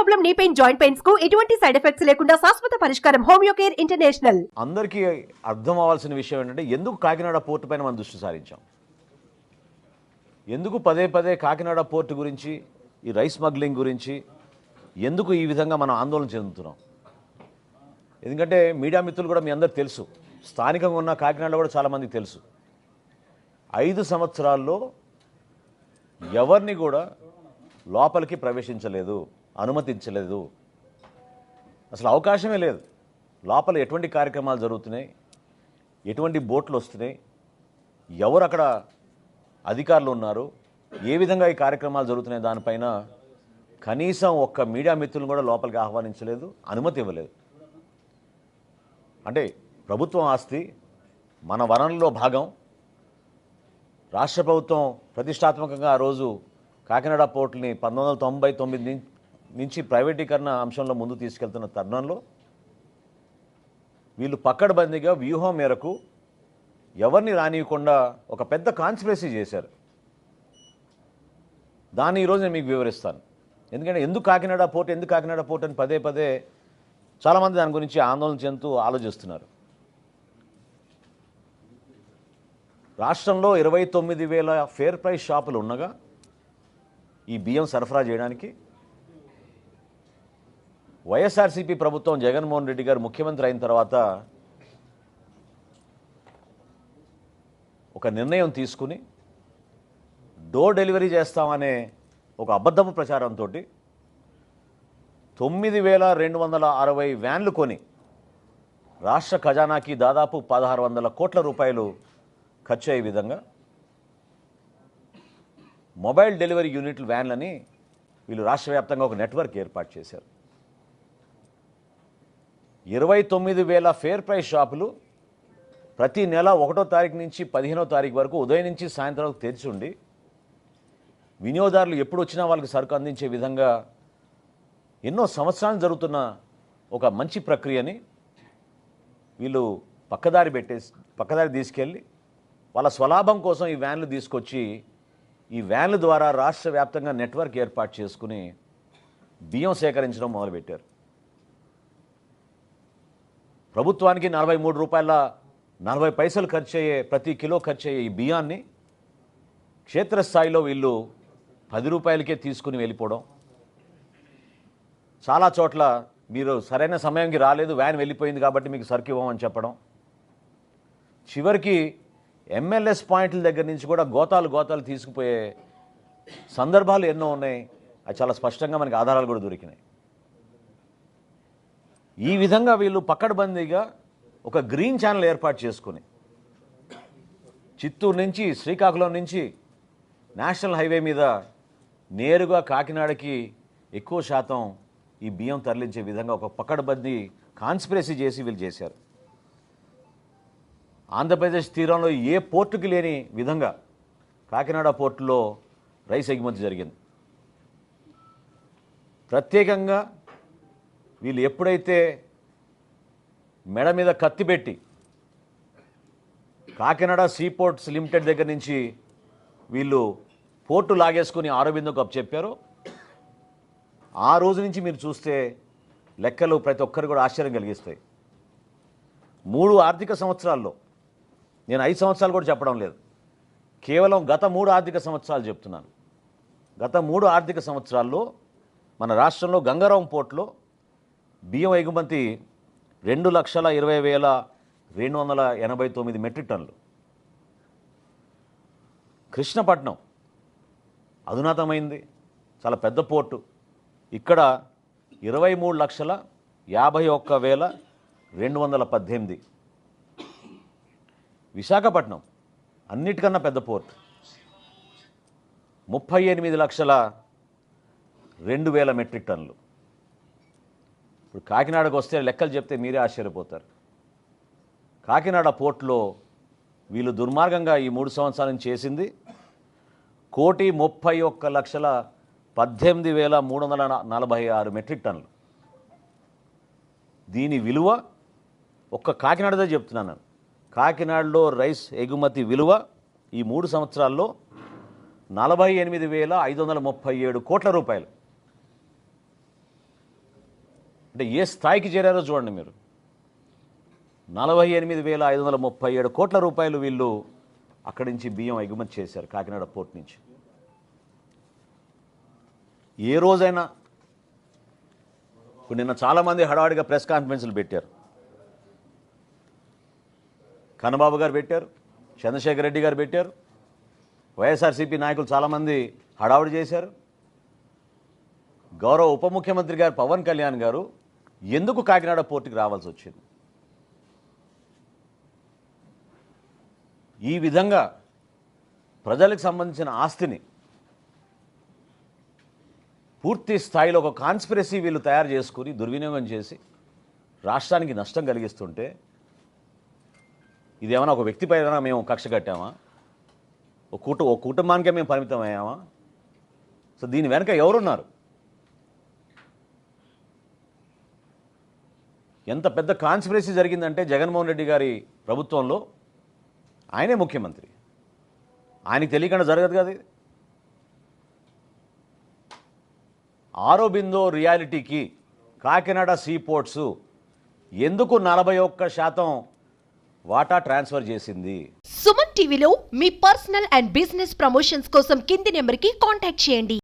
Problem, knee pain, joint pains కు ఎటువంటి side effects లేకుండా శాశ్వత పరిష్కారం హోమియో కేర్ ఇంటర్నేషనల్. అందరికీ అర్థం అవ్వాల్సిన విషయం ఏంటంటే ఎందుకు కాకినాడ పోర్టు పైన మనం దృష్టి సారించాం, ఎందుకు పదే పదే కాకినాడ పోర్టు గురించి, ఈ రైస్ స్మగ్లింగ్ గురించి ఎందుకు ఈ విధంగా మనం ఆందోళన చెందుతున్నాం. ఎందుకంటే మీడియా మిత్రులు కూడా మీ అందరు తెలుసు, స్థానికంగా ఉన్న కాకినాడలో కూడా చాలామందికి తెలుసు, 5 సంవత్సరాల్లో ఎవరిని కూడా లోపలికి ప్రవేశించలేదు, అనుమతించలేదు, అసలు అవకాశమే లేదు. లోపల ఎటువంటి కార్యక్రమాలు జరుగుతున్నాయి, ఎటువంటి బోట్లు వస్తున్నాయి, ఎవరు అక్కడ అధికారులు ఉన్నారు, ఏ విధంగా ఈ కార్యక్రమాలు జరుగుతున్నాయి దానిపైన కనీసం ఒక్క మీడియా మిత్రులను కూడా లోపలికి ఆహ్వానించలేదు, అనుమతి ఇవ్వలేదు. అంటే ప్రభుత్వం ఆస్తి, మన వనరుల్లో భాగం, రాష్ట్ర ప్రభుత్వం ప్రతిష్టాత్మకంగా ఆ రోజు కాకినాడ పోర్టుని 1999 నుంచి ప్రైవేటీకరణ అంశంలో ముందు తీసుకెళ్తున్న తరుణంలో వీళ్ళు పక్కడబందీగా వ్యూహం మేరకు ఎవరిని రానియకుండా ఒక పెద్ద కాన్స్పిరసీ చేశారు. దాన్ని ఈరోజు నేను మీకు వివరిస్తాను. ఎందుకంటే ఎందుకు కాకినాడ పోర్ట్ అని పదే పదే చాలామంది దాని గురించి ఆందోళన చెందుతూ ఆలోచిస్తున్నారు. రాష్ట్రంలో 29,000 ఫేర్ ప్రైస్ షాపులు ఉండగా ఈ బియ్యం సరఫరా చేయడానికి వైఎస్ఆర్సీపీ ప్రభుత్వం జగన్మోహన్ రెడ్డి గారు ముఖ్యమంత్రి అయిన తర్వాత ఒక నిర్ణయం తీసుకుని డోర్ డెలివరీ చేస్తామనే ఒక అబద్ధపు ప్రచారంతో 9,260 వ్యాన్లు కొని రాష్ట్ర ఖజానాకి దాదాపు 1,600 కోట్ల రూపాయలు ఖర్చు అయ్యే విధంగా మొబైల్ డెలివరీ యూనిట్లు వ్యాన్లని వీళ్ళు రాష్ట్ర వ్యాప్తంగా ఒక నెట్వర్క్ ఏర్పాటు చేశారు. 29,000 ఫేర్ ప్రైస్ షాపులు ప్రతి నెల 1వ తారీఖు నుంచి 15వ తారీఖు వరకు ఉదయం నుంచి సాయంత్రం వరకు తెరిచి ఉండి వినియోగదారులు ఎప్పుడు వచ్చినా వాళ్ళకి సరుకు అందించే విధంగా ఎన్నో సంవత్సరాలు జరుగుతున్న ఒక మంచి ప్రక్రియని వీళ్ళు పక్కదారి తీసుకెళ్ళి వాళ్ళ స్వలాభం కోసం ఈ వ్యాన్లు తీసుకొచ్చి ఈ వ్యాన్ల ద్వారా రాష్ట్ర వ్యాప్తంగా నెట్వర్క్ ఏర్పాటు చేసుకుని బియ్యం సేకరించడం మొదలుపెట్టారు. ప్రభుత్వానికి 43 రూపాయల 40 పైసలు ప్రతి కిలో ఖర్చు అయ్యే ఈ బియ్యాన్ని క్షేత్రస్థాయిలో వీళ్ళు 10 రూపాయలకే తీసుకుని వెళ్ళిపోవడం, చాలా చోట్ల మీరు సరైన సమయానికి రాలేదు, వ్యాన్ వెళ్ళిపోయింది కాబట్టి మీకు సరుకు ఇవ్వమని చెప్పడం, చివరికి ఎంఎల్ఎస్ పాయింట్ల దగ్గర నుంచి కూడా గోతాలు తీసుకుపోయే సందర్భాలు ఎన్నో ఉన్నాయి. అది చాలా స్పష్టంగా మనకి ఆధారాలు కూడా దొరికినాయి. ఈ విధంగా వీళ్ళు పక్కడబందీగా ఒక గ్రీన్ ఛానల్ ఏర్పాటు చేసుకుని చిత్తూరు నుంచి శ్రీకాకుళం నుంచి నేషనల్ హైవే మీద నేరుగా కాకినాడకి ఎక్కువ శాతం ఈ బియ్యం తరలించే విధంగా ఒక పక్కడబందీ కాన్స్పిరసీ చేసి వీళ్ళు చేశారు. ఆంధ్రప్రదేశ్ తీరంలో ఏ పోర్టుకి లేని విధంగా కాకినాడ పోర్టులో రైస్ ఎగుమతి జరిగింది. ప్రత్యేకంగా వీళ్ళు ఎప్పుడైతే మెడ మీద కత్తి పెట్టి కాకినాడ సీపోర్ట్స్ లిమిటెడ్ దగ్గర నుంచి వీళ్ళు పోర్టు లాగేసుకుని ఆరోబిందోకు అప్పచెప్పారో ఆ రోజు నుంచి మీరు చూస్తే లెక్కలు ప్రతి ఒక్కరు కూడా ఆశ్చర్యం కలిగిస్తాయి. 3 ఆర్థిక సంవత్సరాల్లో, నేను 5 సంవత్సరాలు కూడా చెప్పడం లేదు, కేవలం గత 3 ఆర్థిక సంవత్సరాలు చెప్తున్నాను. గత 3 ఆర్థిక సంవత్సరాల్లో మన రాష్ట్రంలో గంగారాం పోర్టులో బియ్యం ఎగుమతి 2,20,289 మెట్రిక్ టన్నులు. కృష్ణపట్నం అధునాతమైంది, చాలా పెద్ద పోర్టు, ఇక్కడ 23,51,218. విశాఖపట్నం అన్నిటికన్నా పెద్ద పోర్ట్, 38,02,000 మెట్రిక్ టన్నులు. ఇప్పుడు కాకినాడకు వస్తే లెక్కలు చెప్తే మీరే ఆశ్చర్యపోతారు. కాకినాడ పోర్టులో వీళ్ళు దుర్మార్గంగా ఈ 3 సంవత్సరాల నుంచి చేసింది 1,31,18,346 మెట్రిక్ టన్నులు. దీని విలువ ఒక్క కాకినాడదే చెప్తున్నాను, కాకినాడలో రైస్ ఎగుమతి విలువ ఈ 3 సంవత్సరాల్లో 48,537 కోట్ల రూపాయలు. అంటే ఏ స్థాయికి చేరారో చూడండి మీరు. 48,537 కోట్ల రూపాయలు వీళ్ళు అక్కడి నుంచి బియ్యం ఎగుమతి చేశారు కాకినాడ పోర్ట్ నుంచి. ఏ రోజైనా ఇప్పుడు నిన్న చాలామంది హడావిడిగా ప్రెస్ కాన్ఫరెన్స్లు పెట్టారు. కన్నబాబు గారు పెట్టారు, చంద్రశేఖర్ రెడ్డి గారు పెట్టారు, వైఎస్ఆర్సీపీ నాయకులు చాలామంది హడావిడి చేశారు. గౌరవ ఉప ముఖ్యమంత్రి గారు పవన్ కళ్యాణ్ గారు ఎందుకు కాకినాడ పోర్టుకి రావాల్సి వచ్చింది? ఈ విధంగా ప్రజలకు సంబంధించిన ఆస్తిని పూర్తి స్థాయిలో ఒక కాన్స్పిరసీ వీళ్ళు తయారు చేసుకుని దుర్వినియోగం చేసి రాష్ట్రానికి నష్టం కలిగిస్తుంటే ఇదేమన్నా ఒక వ్యక్తి పైన మేము కక్ష కట్టామా? ఒక కుటుంబానికే మేము పరిమితం అయ్యామా? సో దీని వెనక ఎవరున్నారు? ఎంత పెద్ద కాన్స్పిరసీ జరిగిందంటే జగన్మోహన్ రెడ్డి గారి ప్రభుత్వంలో ఆయనే ముఖ్యమంత్రి, ఆయనకి తెలియకుండా జరగదు కదా ఇది. ఆరోబిందో రియాలిటీకి కాకినాడ సీ పోర్ట్స్ ఎందుకు 41% వాటా ట్రాన్స్ఫర్ చేసింది? సుమన్ టీవీలో మీ పర్సనల్ అండ్ బిజినెస్ ప్రమోషన్స్ కోసం కింది నెంబర్కి కాంటాక్ట్ చేయండి.